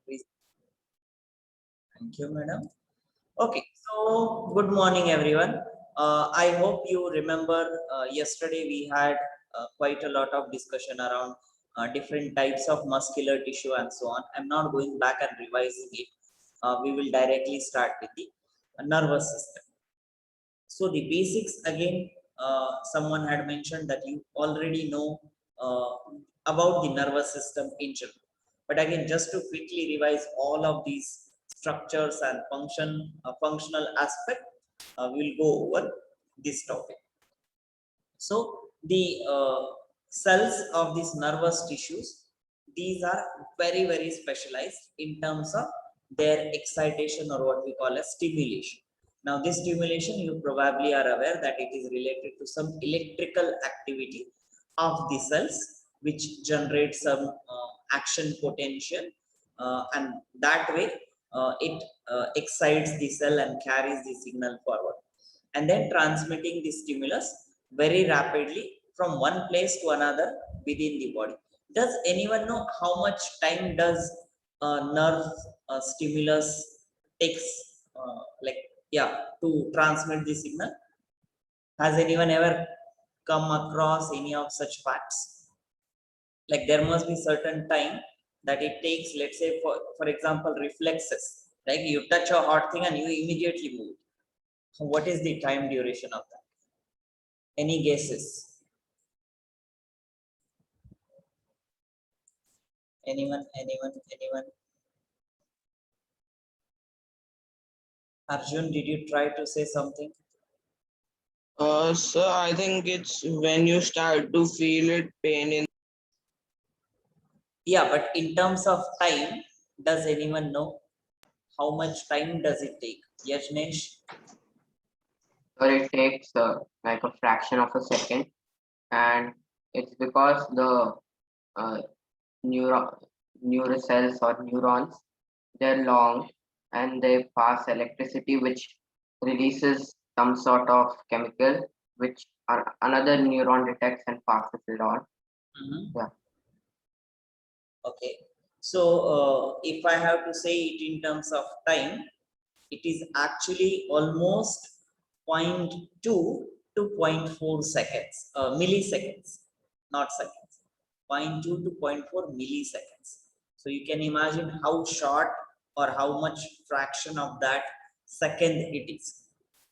Please. Thank you, madam. Okay, so good morning, everyone. I hope you remember yesterday we had quite a lot of discussion around different types of muscular tissue and so on. I'm not going back and revising it. We will directly start with the nervous system. So the basics again, someone had mentioned that you already know uh, about the nervous system in general. But again, just to quickly revise all of these structures and functional aspect, we'll go over this topic. So the cells of these nervous tissues, these are very specialized in terms of their excitation or what we call as stimulation. Now this stimulation, you probably are aware that it is related to some electrical activity of the cells which generates some action potential, and that way it excites the cell and carries the signal forward, and then transmitting the stimulus very rapidly from one place to another within the body. Does anyone know how much time does nerve stimulus takes, like, yeah, to transmit the signal? Has anyone ever come across any of such facts? Like there must be certain time that it takes, let's say for example, reflexes, like you touch a hot thing and you immediately move. What is the time duration of that? Any guesses? Anyone? Arjun, did you try to say something? So I think it's when you start to feel it pain in. Yeah, but in terms of time, does anyone know how much time does it take? Yajnesh? Or it takes like a fraction of a second, and it's because the uh, neuro neural cells or neurons, they're long and they pass electricity which releases some sort of chemical which another neuron detects and passes it on. Yeah. Okay. So if I have to say it in terms of time, it is actually almost 0.2 to 0.4 seconds, milliseconds, not seconds. 0.2 to 0.4 milliseconds. So you can imagine how short or how much fraction of that second it is.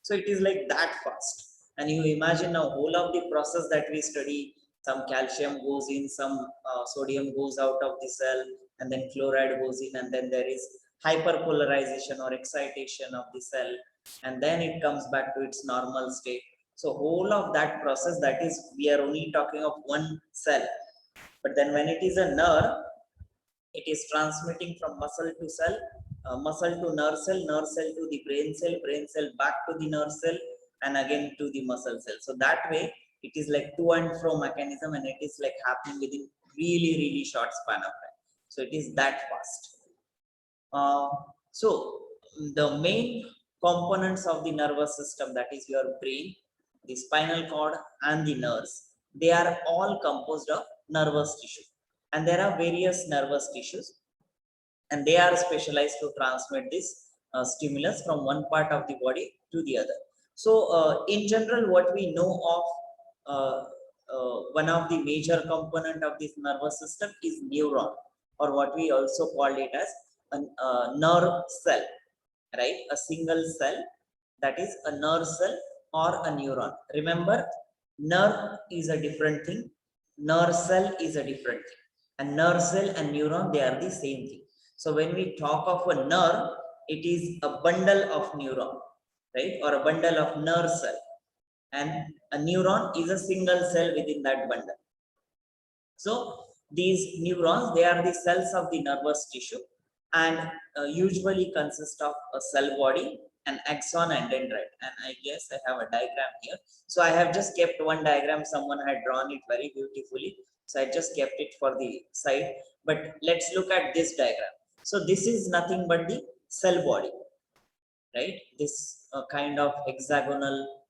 So it is like that fast. And you imagine now whole of the process that we study, some calcium goes in, some sodium goes out of the cell, and then chloride goes in, and then there is hyperpolarization or excitation of the cell, and then it comes back to its normal state. So whole of that process, that is, we are only talking of one cell. But then when it is a nerve, it is transmitting from muscle to cell, muscle to nerve cell to the brain cell back to the nerve cell, and again to the muscle cell. So that way it is like to and fro mechanism, and it is like happening within really short span of time. So it is that fast. So the main components of the nervous system, that is your brain, the spinal cord, and the nerves, they are all composed of nervous tissue. And there are various nervous tissues, and they are specialized to transmit this stimulus from one part of the body to the other. So in general, what we know of one of the major component of this nervous system is neuron, or what we also call it as a nerve cell, right? A single cell, that is a nerve cell or a neuron. Remember, nerve is a different thing, nerve cell is a different thing, and nerve cell and neuron, they are the same thing. So when we talk of a nerve, it is a bundle of neuron, right, or a bundle of nerve cell, and a neuron is a single cell within that bundle. So these neurons, they are the cells of the nervous tissue, and usually consist of a cell body, an axon, and dendrite. And I guess I have a diagram here. So I have just kept one diagram, someone had drawn it very beautifully, so I just kept it for the side. But let's look at this diagram. So this is nothing but the cell body, right? This kind of hexagonal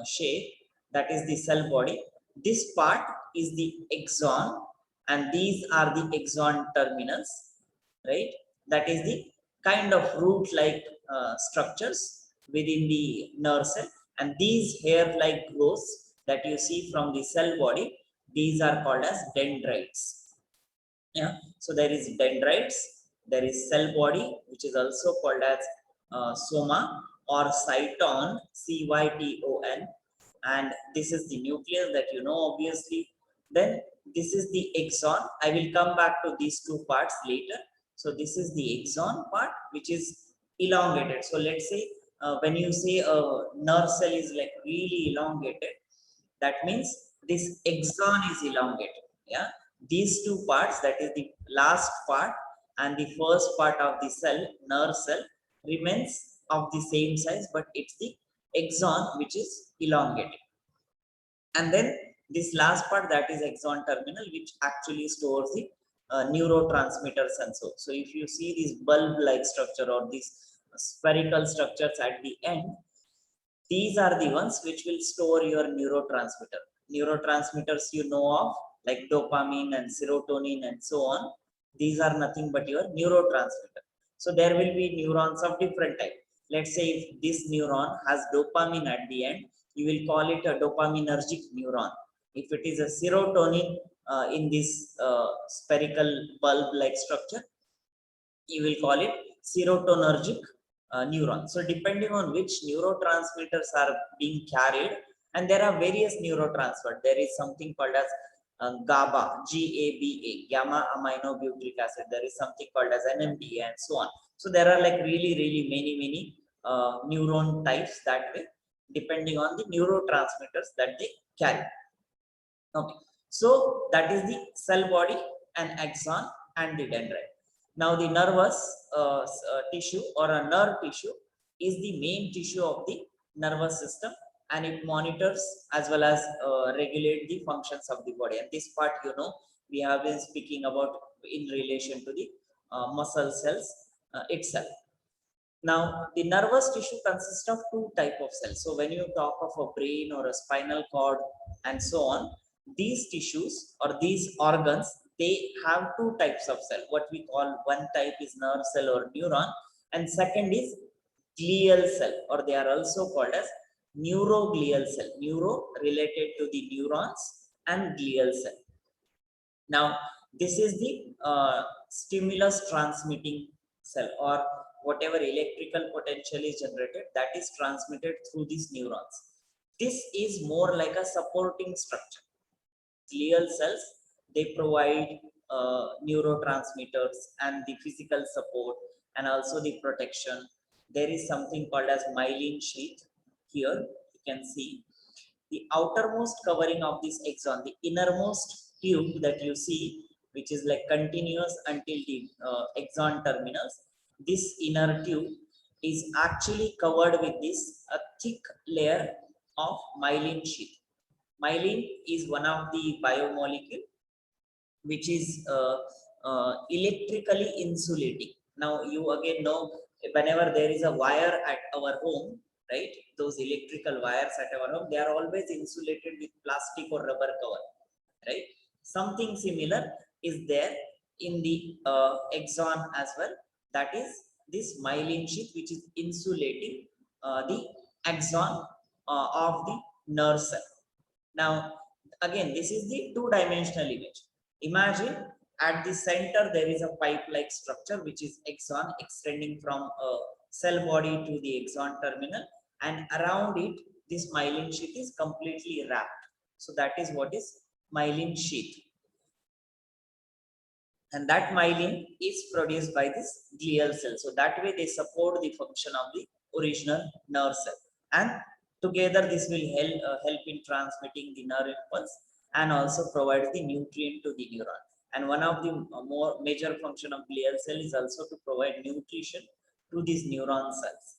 shape, that is the cell body. This part is the axon, and these are the axon terminals, right? That is the kind of root-like structures within the nerve cell, and these hair-like growths that you see from the cell body, these are called as dendrites. Yeah, so there is dendrites, there is cell body, which is also called as soma or cyton, cyton, and this is the nucleus that you know obviously. Then this is the axon. I will come back to these two parts later. So this is the axon part, which is elongated. So let's say when you say a nerve cell is like really elongated, that means this axon is elongated. Yeah, these two parts, that is the last part and the first part of the cell, nerve cell, remains of the same size, but it's the axon which is elongated. And then this last part, that is axon terminal, which actually stores the neurotransmitters and so if you see this bulb like structure or these spherical structures at the end, these are the ones which will store your neurotransmitter. Neurotransmitters you know of, like dopamine and serotonin and so on. These are nothing but your neurotransmitter. So there will be neurons of different type. Let's say if this neuron has dopamine at the end, you will call it a dopaminergic neuron. If it is a serotonin in this spherical bulb like structure, you will call it serotonergic neuron. So depending on which neurotransmitters are being carried, and there are various neurotransmitters. There is something called as GABA, GABA, gamma aminobutyric acid. There is something called as NMDA and so on. So there are like really many neuron types that way, depending on the neurotransmitters that they carry. Okay, so that is the cell body and axon and the dendrite. Now the nervous tissue or a nerve tissue is the main tissue of the nervous system, and it monitors as well as regulate the functions of the body. And this part, you know, we have been speaking about in relation to the muscle cells itself. Now the nervous tissue consists of two type of cells. So when you talk of a brain or a spinal cord and so on, these tissues or these organs, they have two types of cell. What we call, one type is nerve cell or neuron, and second is glial cell, or they are also called as neuroglial cell. Neuro related to the neurons, and glial cell. Now this is the stimulus transmitting cell, or whatever electrical potential is generated, that is transmitted through these neurons. This is more like a supporting structure. Glial cells, they provide neurotransmitters and the physical support and also the protection. There is something called as myelin sheath. Here you can see the outermost covering of this axon, the innermost tube that you see, which is like continuous until the axon terminals. This inner tube is actually covered with this a thick layer of myelin sheath. Myelin is one of the biomolecule which is electrically insulating. Now you again know, whenever there is a wire at our home, right, those electrical wires at our home, they are always insulated with plastic or rubber cover, right? Something similar is there in the axon as well. That is this myelin sheath which is insulating the axon of the nerve cell. Now again, this is the two-dimensional image. Imagine at the center there is a pipe-like structure which is axon, extending from a cell body to the axon terminal, and around it this myelin sheath is completely wrapped. So that is what is myelin sheath, and that myelin is produced by this glial cell. So that way they support the function of the original nerve cell, and together this will help in transmitting the nerve impulse and also provides the nutrient to the neuron. And one of the more major function of glial cell is also to provide nutrition to these neuron cells.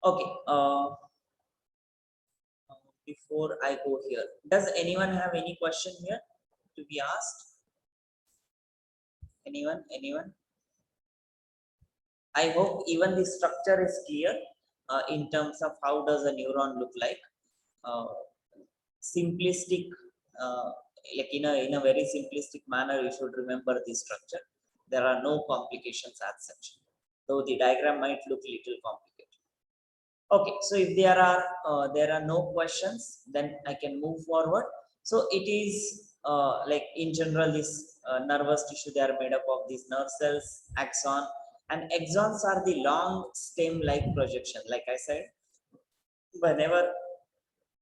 Okay, before I go here, does anyone have any question here to be asked? Anyone? I hope even the structure is clear in terms of how does a neuron look like. Simplistic, like in a very simplistic manner, you should remember this structure. There are no complications as such, though the diagram might look little complicated. Okay, so if there are no questions, then I can move forward. So it is like in general, this nervous tissue, they are made up of these nerve cells, axon, and axons are the long stem-like projection. Like I said, whenever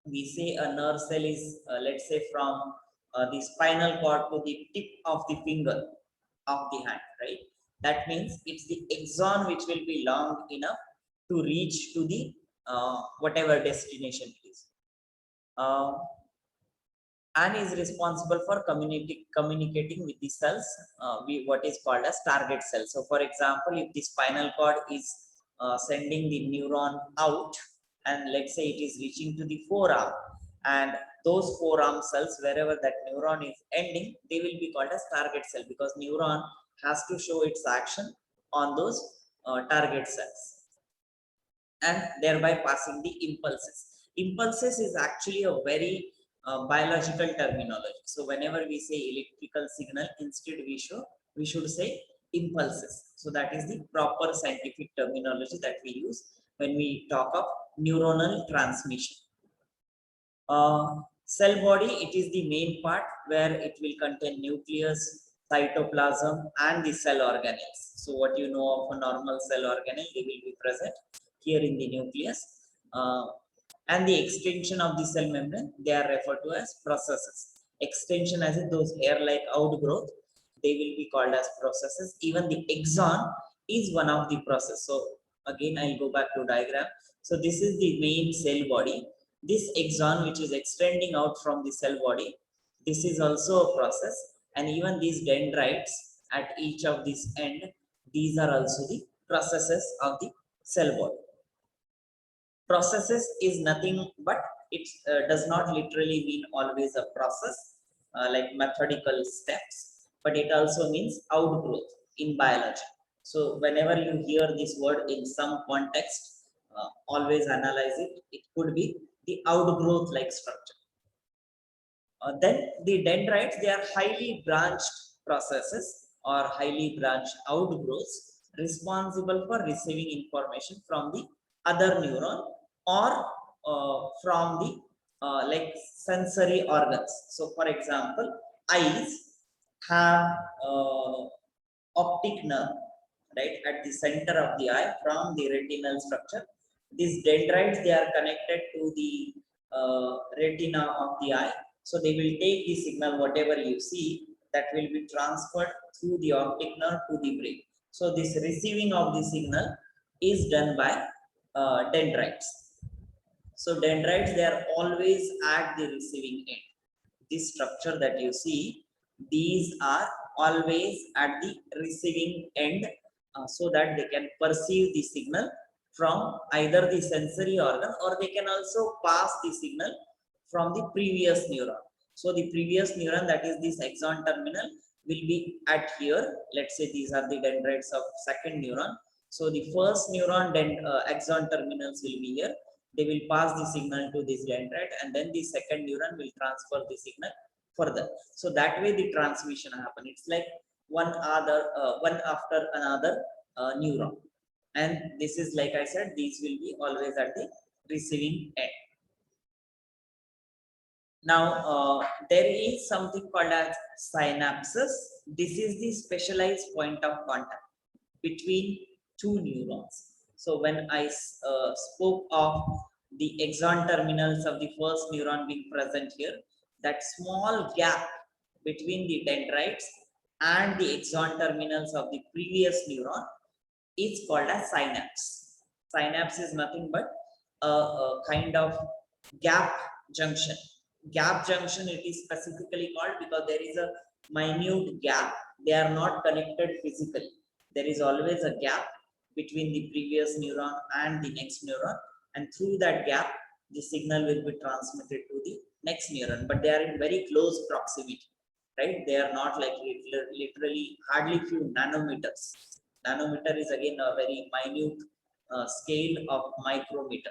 we say a nerve cell is, let's say from the spinal cord to the tip of the finger of the hand, right? That means it's the axon which will be long enough to reach to the whatever destination it is. And is responsible for communicating with the cells, what is called as target cells. So for example, if the spinal cord is sending the neuron out, and let's say it is reaching to the forearm, and those forearm cells, wherever that neuron is ending, they will be called as target cell, because neuron has to show its action on those target cells, and thereby passing the impulses. Impulses is actually a very biological terminology. So whenever we say electrical signal, instead we should say impulses. So that is the proper scientific terminology that we use when we talk of neuronal transmission. Cell body, it is the main part where it will contain nucleus, cytoplasm, and the cell organelles. So what you know of a normal cell organelle, they will be present here in the nucleus. And the extension of the cell membrane, they are referred to as processes. Extension as in those hair-like outgrowth, they will be called as processes. Even the axon is one of the process. So again, I'll go back to diagram. So this is the main cell body. This axon, which is extending out from the cell body, this is also a process. And even these dendrites at each of these end, these are also the processes of the cell body. Processes is nothing but it does not literally mean always a process like methodical steps, but it also means outgrowth in biology. So whenever you hear this word in some context, always analyze it. It could be the outgrowth like structure. Then the dendrites, they are highly branched processes or highly branched outgrowths responsible for receiving information from the other neuron or from the like sensory organs. So for example, eyes have optic nerve, right, at the center of the eye from the retinal structure. These dendrites, they are connected to the retina of the eye. So they will take the signal, whatever you see, that will be transferred through the optic nerve to the brain. So this receiving of the signal is done by dendrites. So dendrites, they are always at the receiving end. This structure that you see, these are always at the receiving end, so that they can perceive the signal from either the sensory organ, or they can also pass the signal from the previous neuron. So the previous neuron, that is this axon terminal, will be at here. Let's say these are the dendrites of second neuron. So the first neuron axon terminals will be here. They will pass the signal to this dendrite, and then the second neuron will transfer the signal further. So that way the transmission happen. It's like one after another neuron. And this is, like I said, these will be always at the receiving end. Now, there is something called as synapses. This is the specialized point of contact between two neurons. So when I spoke of the axon terminals of the first neuron being present here, that small gap between the dendrites and the axon terminals of the previous neuron is called as synapse. Synapse is nothing but a kind of gap junction. Gap junction, it is specifically called because there is a minute gap. They are not connected physically. There is always a gap between the previous neuron and the next neuron, and through that gap, the signal will be transmitted to the next neuron. But they are in very close proximity, right? They are not like literally hardly few nanometers. Nanometer is again a very minute scale of micrometer.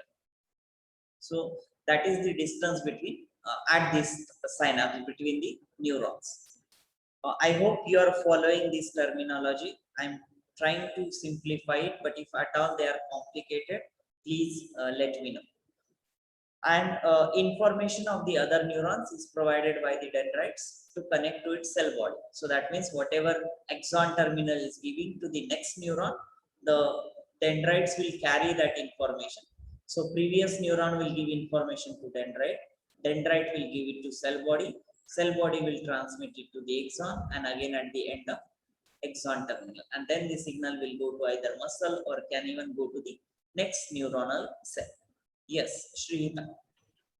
So that is the distance between at this synapse between the neurons. I hope you are following this terminology. I'm trying to simplify it, but if at all they are complicated, please let me know. And information of the other neurons is provided by the dendrites to connect to its cell body. So that means whatever axon terminal is giving to the next neuron, the dendrites will carry that information. So previous neuron will give information to dendrite, dendrite will give it to cell body will transmit it to the axon, and again at the end of axon terminal, and then the signal will go to either muscle or can even go to the next neuronal cell. Yes, Shrihita.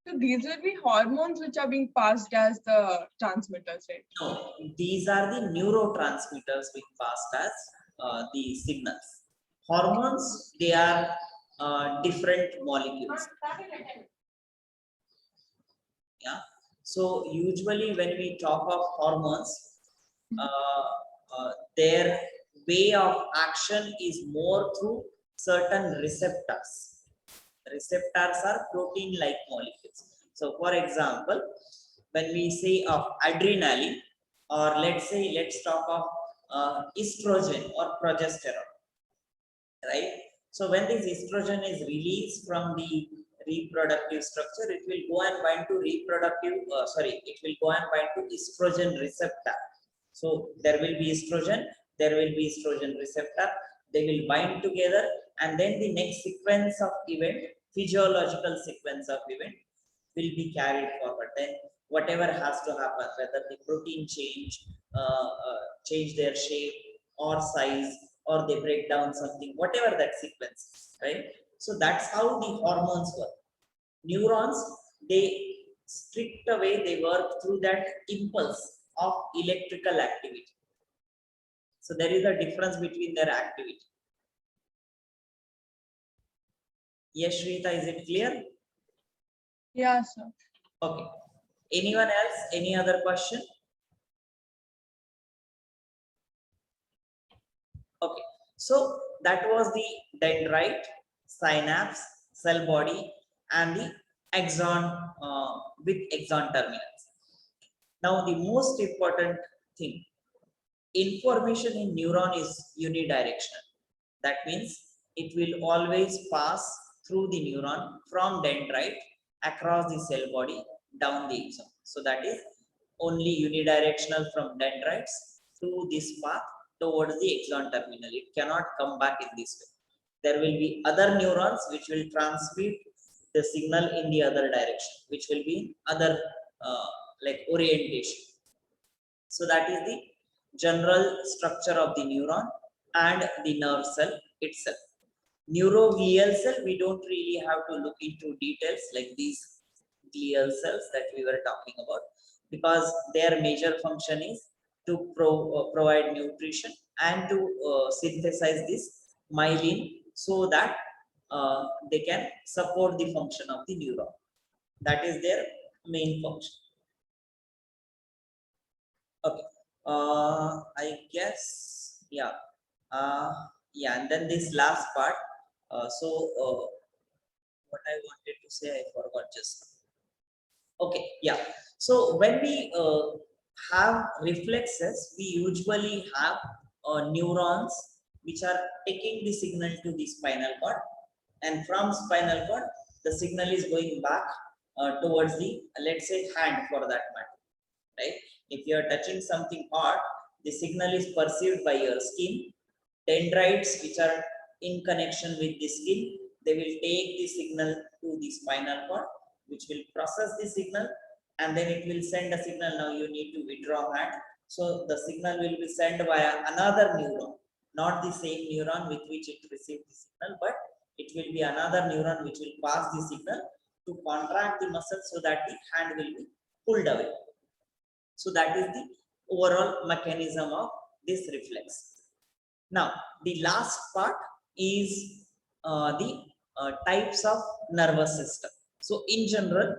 So these will be hormones which are being passed as the transmitters, right? No, these are the neurotransmitters being passed as the signals. Hormones, they are different molecules. Yeah. So usually when we talk of hormones, their way of action is more through certain receptors. Receptors are protein-like molecules. So for example, when we say of adrenaline, or let's talk of estrogen or progesterone, right? So when this estrogen is released from the reproductive structure, it will go and bind to it will go and bind to estrogen receptor. So there will be estrogen, there will be estrogen receptor, they will bind together, and then the next sequence of event, physiological sequence of event, will be carried forward. Then whatever has to happen, whether the protein change their shape or size, or they break down something, whatever that sequence is, right? So that's how the hormones work. Neurons, they strict away, they work through that impulse of electrical activity. So there is a difference between their activity. Yes, Shrita, is it clear? Yeah, sir. Okay. Anyone else? Any other question? Okay. So that was the dendrite, synapse, cell body, and the axon with axon terminals. Now the most important thing, information in neuron is unidirectional. That means it will always pass through the neuron from dendrite across the cell body down the axon. So that is only unidirectional from dendrites to this path towards the axon terminal. It cannot come back in this way. There will be other neurons which will transmit the signal in the other direction, which will be other like orientation. So that is the general structure of the neuron and the nerve cell itself. Neuroglial cell, we don't really have to look into details like these glial cells that we were talking about, because their major function is to provide nutrition and to synthesize this myelin so that they can support the function of the neuron. That is their main function. Okay. I guess, yeah. Yeah, and then this last part. What I wanted to say, I forgot just now. Okay, yeah. So when we have reflexes, we usually have neurons which are taking the signal to the spinal cord, and from spinal cord, the signal is going back towards the, let's say, hand for that matter, right? If you are touching something hot, the signal is perceived by your skin. Dendrites, which are in connection with the skin, they will take the signal to the spinal cord, which will process the signal, and then it will send a signal. Now you need to withdraw hand. So the signal will be sent via another neuron, not the same neuron with which it received the signal, but it will be another neuron which will pass the signal to contract the muscle so that the hand will be pulled away. So that is the overall mechanism of this reflex. Now, the last part is the types of nervous system. So in general,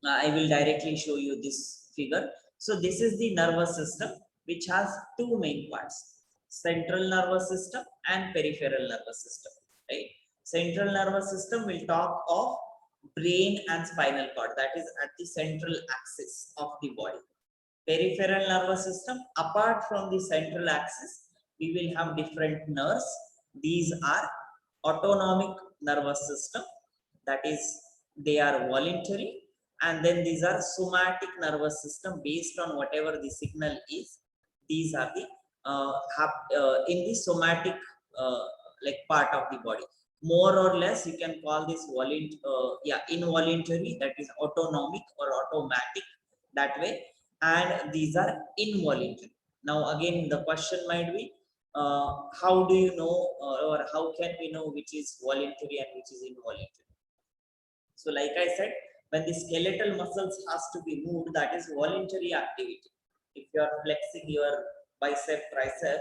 I will directly show you this figure. So this is the nervous system which has two main parts, central nervous system and peripheral nervous system, right? Central nervous system will talk of brain and spinal cord, that is at the central axis of the body. peripheral nervous system, apart from the central axis, we will have different nerves. These are autonomic nervous system, that is, they are voluntary, and then these are somatic nervous system based on whatever the signal is. These are the in the somatic like part of the body. More or less, you can call this involuntary, that is autonomic or automatic, that way, and these are involuntary. Now again, the question might be, how do you know, or how can we know which is voluntary and which is involuntary? So like I said, when the skeletal muscles has to be moved, that is voluntary activity. If you are flexing your bicep, tricep,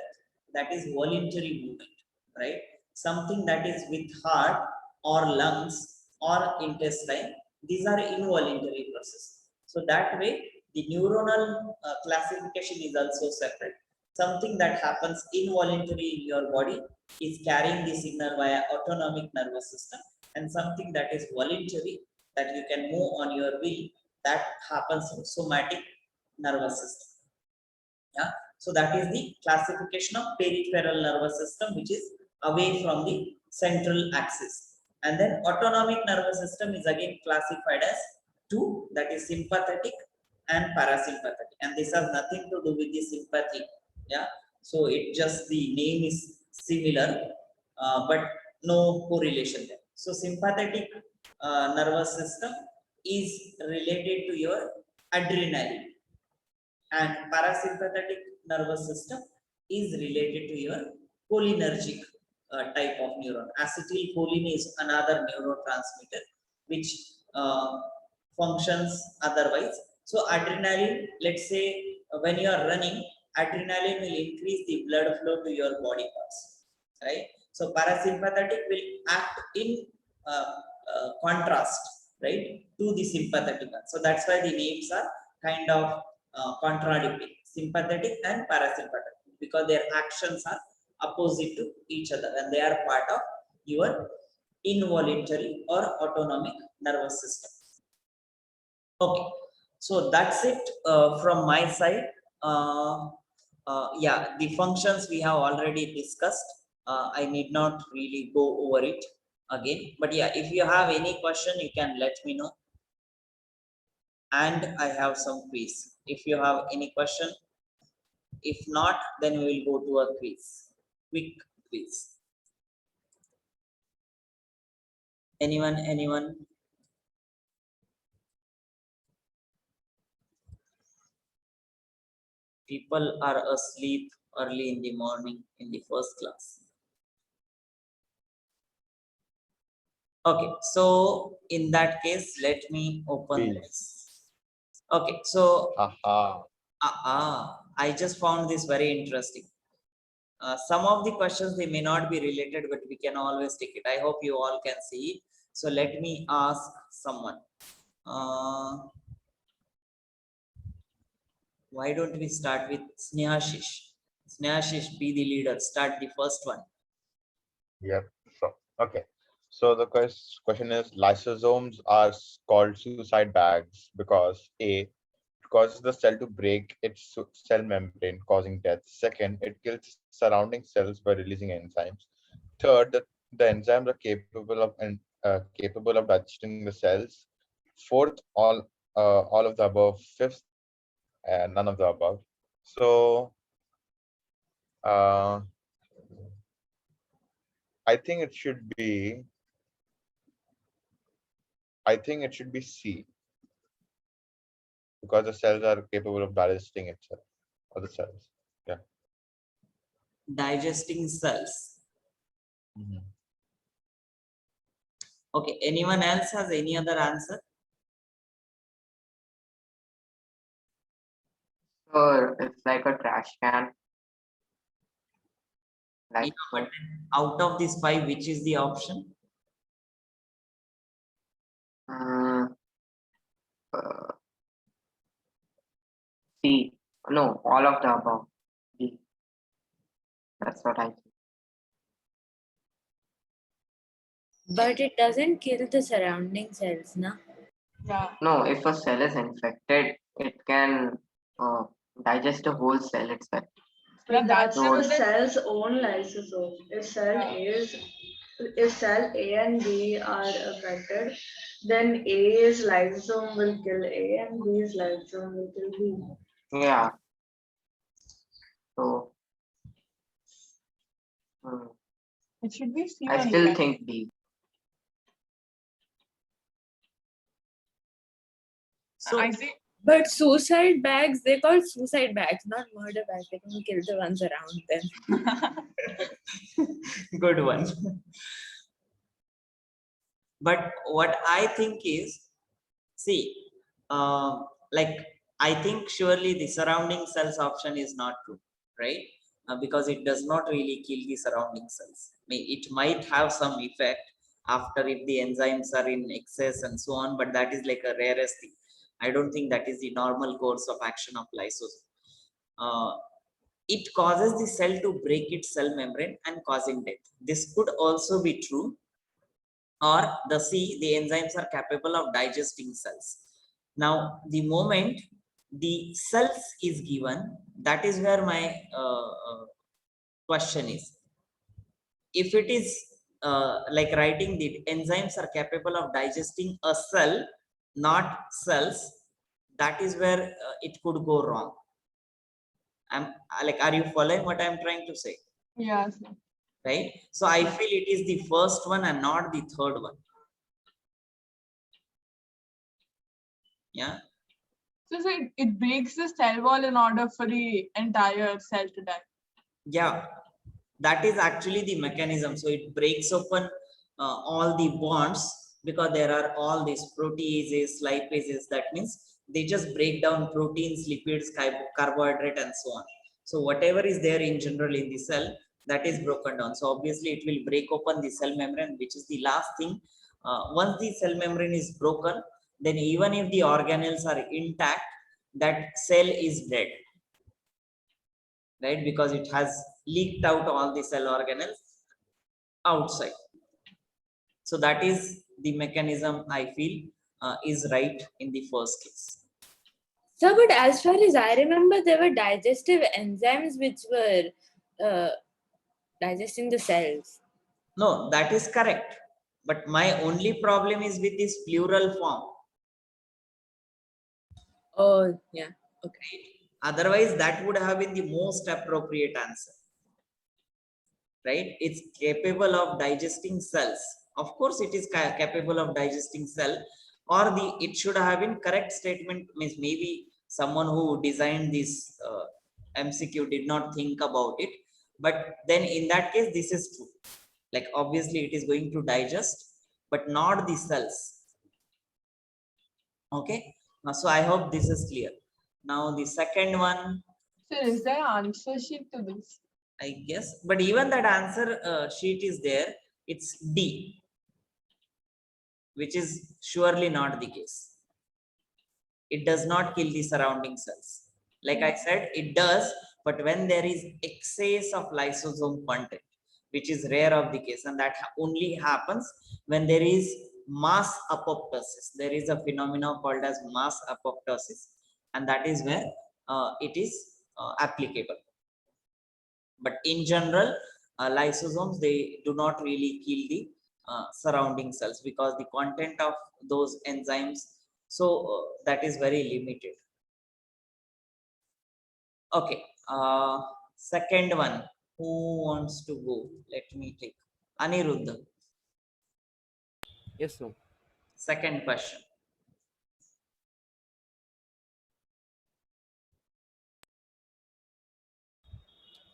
that is voluntary movement, right? Something that is with heart or lungs or intestine, these are involuntary processes. So that way, the neuronal classification is also separate. Something that happens involuntary in your body is carrying the signal via autonomic nervous system, and something that is voluntary, that you can move on your will, that happens in somatic nervous system. Yeah, so that is the classification of peripheral nervous system, which is away from the central axis. And then autonomic nervous system is again classified as two, that is sympathetic and parasympathetic, and this has nothing to do with the sympathy. Yeah, so it just, the name is similar, but no correlation there. So sympathetic nervous system is related to your adrenaline, and parasympathetic nervous system is related to your cholinergic type of neuron. Acetylcholine is another neurotransmitter which functions otherwise. So adrenaline, let's say when you are running, adrenaline will increase the blood flow to your body parts, right? So parasympathetic will act in contrast, right, to the sympathetic one. So that's why the names are kind of contradicting, sympathetic and parasympathetic, because their actions are opposite to each other and they are part of your involuntary or autonomic nervous system. Okay, so that's it from my side. Yeah, the functions we have already discussed. I need not really go over it again, but yeah, if you have any question, you can let me know. And I have some quiz. If you have any question, if not, then we will go to a quiz, quick quiz. Anyone? People are asleep early in the morning in the first class. Okay, so in that case, let me open Quiz. this. Okay, so Aha. I just found this very interesting. Some of the questions, they may not be related, but we can always take it. I hope you all can see it. So let me ask someone. Why don't we start with Snehashish? Snehashish, be the leader. Start the first one. Yep. So, okay. So the question is, lysosomes are called suicide bags because A, it causes the cell to break its cell membrane, causing death. Second, it kills surrounding cells by releasing enzymes. Third, the enzymes are capable of digesting the cells. Fourth, all of the above. Fifth, none of the above. So I think it should be C, because the cells are capable of digesting itself, or the cells. Yeah. Digesting cells. Okay, anyone else has any other answer? So it's like a trash can. Like, Yeah, but then out of these five, which is the option? uh, C. No, all of the above. D. That's what I think. But it doesn't kill the surrounding cells, na? Yeah. No, if a cell is infected, it can digest the whole cell itself. Yeah, But that's that's So- the cell's own lysosome. If cell A and B are affected, then A's lysosome will kill A and B's lysosome will kill B. yeah. So hmm, it should be C I only, still right? think B. So, I think But suicide bags, they call suicide bags, not murder bags. They can kill the ones around them. good one. But what I think is, see, like I think surely the surrounding cells option is not true, right? Because it does not really kill the surrounding cells. It might have some effect after if the enzymes are in excess and so on, but that is like a rarest thing. I don't think that is the normal course of action of lysosome. It causes the cell to break its cell membrane and causing death. This could also be true, or the C, the enzymes are capable of digesting cells. Now, the moment the cells is given, that is where my question is. If it is like writing the enzymes are capable of digesting a cell, not cells, that is where it could go wrong. I'm like, are you following what I'm trying to say? yes. Right? So I feel it is the first one and not the third one. Yeah. So it breaks the cell wall in order for the entire cell to die. Yeah, that is actually the mechanism. So it breaks open all the bonds because there are all these proteases, lipases. That means they just break down proteins, lipids, carbohydrate, and so on. So whatever is there in general in the cell, that is broken down. So obviously it will break open the cell membrane, which is the last thing. Once the cell membrane is broken, then even if the organelles are intact, that cell is dead, right? Because it has leaked out all the cell organelles outside. So that is the mechanism I feel is right in the first case. So, but as far as I remember, there were digestive enzymes which were digesting the cells. No, that is correct. But my only problem is with this plural form. Oh, yeah. Okay. Otherwise, that would have been the most appropriate answer. Right? It's capable of digesting cells. Of course, it is capable of digesting cell, or it should have been correct statement. Means maybe someone who designed this MCQ did not think about it. But then in that case, this is true. Like obviously, it is going to digest, but not the cells. Okay. So I hope this is clear. Now the second one, So is there an answer sheet to this? I guess, but even that answer sheet is there. It's D, which is surely not the case. It does not kill the surrounding cells. Like I said, it does, but when there is excess of lysosome content, which is rare of the case, and that only happens when there is mass apoptosis. There is a phenomenon called as mass apoptosis, and that is where it is applicable. But in general, lysosomes, they do not really kill the surrounding cells because the content of those enzymes, so that is very limited. Okay, second one, who wants to go? Let me take Aniruddha. Yes, sir. Second question.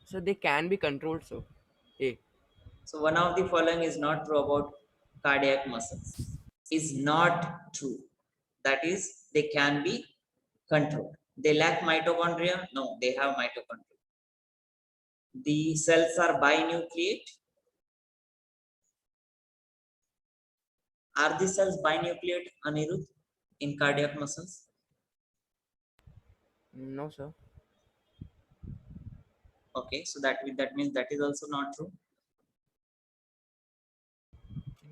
So they can be controlled, sir. A. So one of the following is not true about cardiac muscles. Is not true. That is, they can be controlled. They lack mitochondria? No, they have mitochondria. The cells are binucleate. Are the cells binucleate, Anirudh, in cardiac muscles? No, sir. Okay, so that means that is also not true.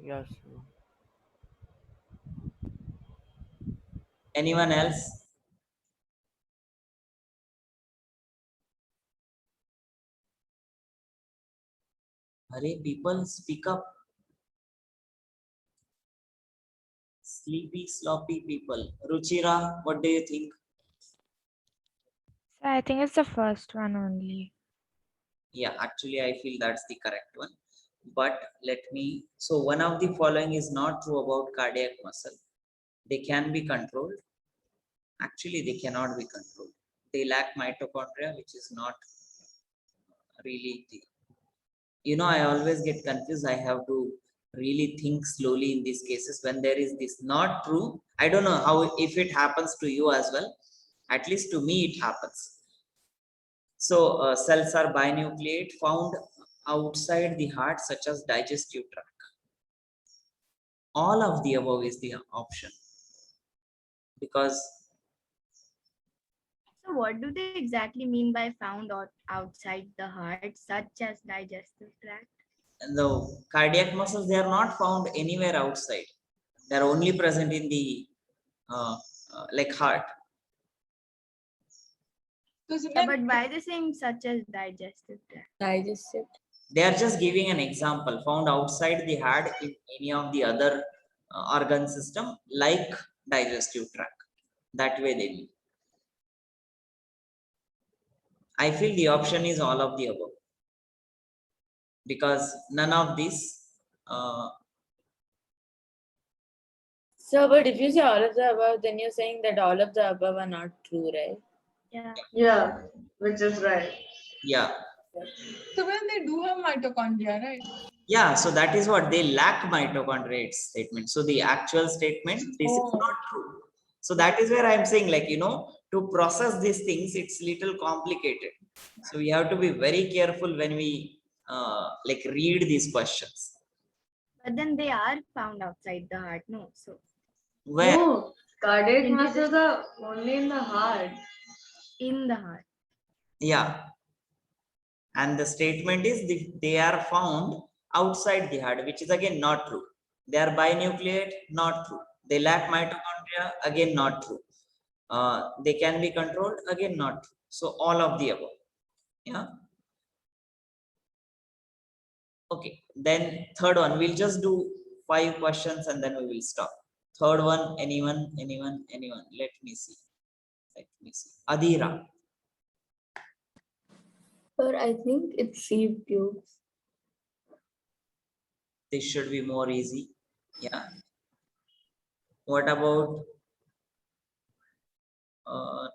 Yes. Sir. Anyone else? Hurry, people, speak up. Sleepy, sloppy people. Ruchira, what do you think? So I think it's the first one only. Yeah, actually, I feel that's the correct one. But let me, so one of the following is not true about cardiac muscle. They can be controlled. Actually, they cannot be controlled. They lack mitochondria, which is not really the, I always get confused. I have to really think slowly in these cases when there is this not true. I don't know how, if it happens to you as well. At least to me, it happens. So cells are binucleate found outside the heart, such as digestive tract. All of the above is the option because So what do they exactly mean by found outside the heart, such as digestive tract? the cardiac muscles, they are not found anywhere outside. They are only present in the like heart. So isn't Yeah, it- but why they saying such as digestive tract? Digestive. They are just giving an example found outside the heart in any of the other organ system like digestive tract. That way they mean. I feel the option is all of the above because none of these So, but if you say all of the above, then you're saying that all of the above are not true, right? Yeah. Yeah, which is right. yeah. So when they do have mitochondria, right? Yeah, so that is what they lack mitochondria statement. So the actual statement, this is Oh. not true. So that is where I'm saying, like, to process these things, it's little complicated. So we have to be very careful when we like read these questions. But then they are found outside the heart, no? So Where No, cardiac Didn't you muscles are only in the heart. in the heart. yeah. And the statement is they are found outside the heart, which is again not true. They are binucleate, not true. They lack mitochondria, again not true. They can be controlled, again not true. So all of the above. Yeah. Okay. Then third one, we'll just do 5 questions and then we will stop. Third one, anyone. Let me see. Adira. Sir, I think it's sieve tubes. This should be more easy. Yeah. What about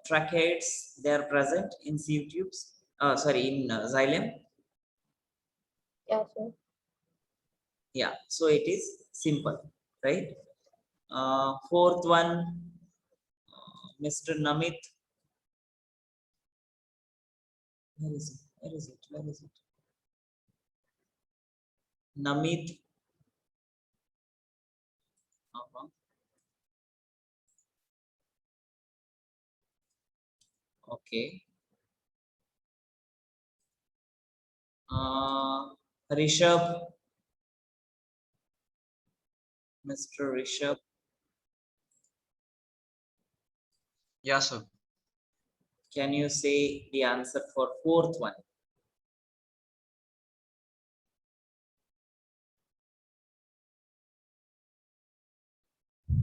tracheids? They are present in sieve tubes. Sorry, in xylem. Yeah, sir. Yeah, so it is simple, right? Fourth one, Mr. Namit. Where is it? Where is it? Where is it? Namit. Okay. Rishabh. Mr. Rishabh. Yeah, sir. Can you say the answer for fourth one?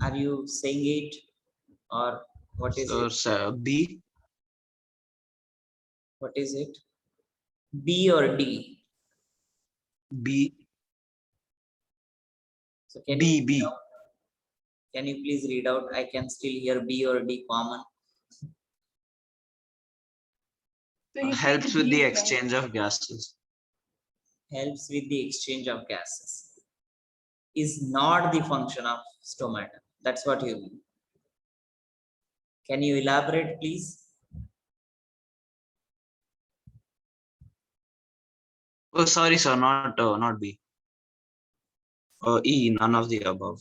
Are you saying it or what is it? So B. What is it? B or D? B. So can B. you B. can you please read out? I can still hear B or D common. So he's Helps saying with B the is right. exchange of gases. Helps with the exchange of gases. Is not the function of stomata. That's what you mean. Can you elaborate, please? Oh, sorry, sir. Not B. E. None of the above.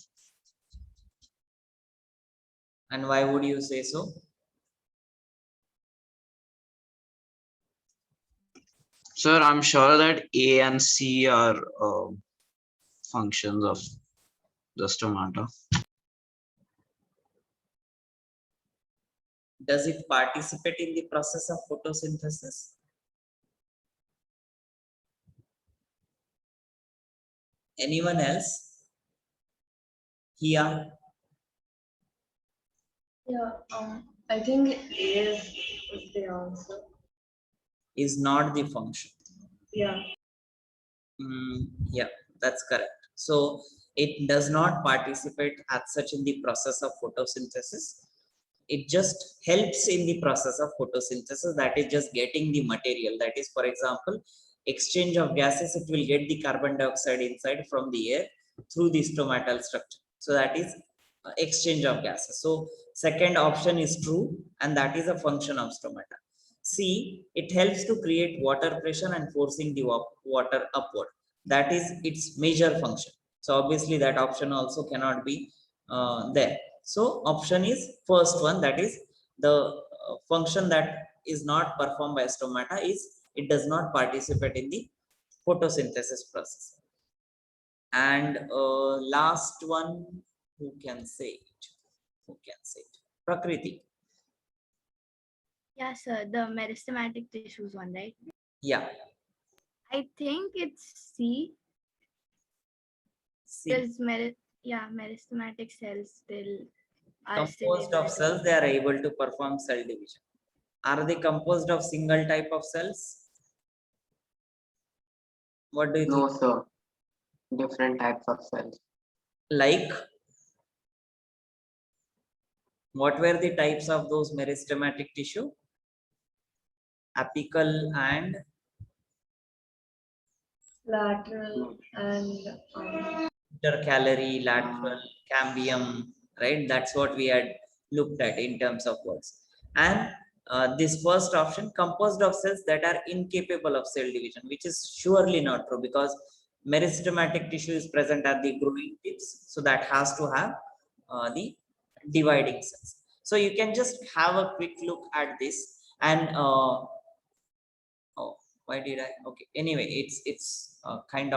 And why would you say so? Sir, I'm sure that A and C are functions of the stomata. Does it participate in the process of photosynthesis? Anyone else? Here, Yeah, I think A is the answer. is not the function. Yeah. Yeah, that's correct. So it does not participate as such in the process of photosynthesis. It just helps in the process of photosynthesis, that is just getting the material. That is, for example, exchange of gases, it will get the carbon dioxide inside from the air through the stomatal structure. So that is exchange of gases. So second option is true, and that is a function of stomata. C, it helps to create water pressure and forcing the water upward. That is its major function. So obviously that option also cannot be there. So option is first one, that is the function that is not performed by stomata is it does not participate in the photosynthesis process. And last one, who can say it? Who can say it? Prakriti. Yeah, sir. The meristematic tissues one, right? Yeah. I think it's C. See, Because meristematic cells still are still composed able of to- cells, they are able to perform cell division. Are they composed of single type of cells? What do you No, think? sir. Different types of cells. Like, what were the types of those meristematic tissue? Apical and Lateral and intercalary, lateral, cambium, right? That's what we had looked at in terms of words. And this first option, composed of cells that are incapable of cell division, which is surely not true, because meristematic tissue is present at the growing tips, so that has to have the dividing cells. So you can just have a quick look at this, and oh, why did I? Okay, anyway, it's kind of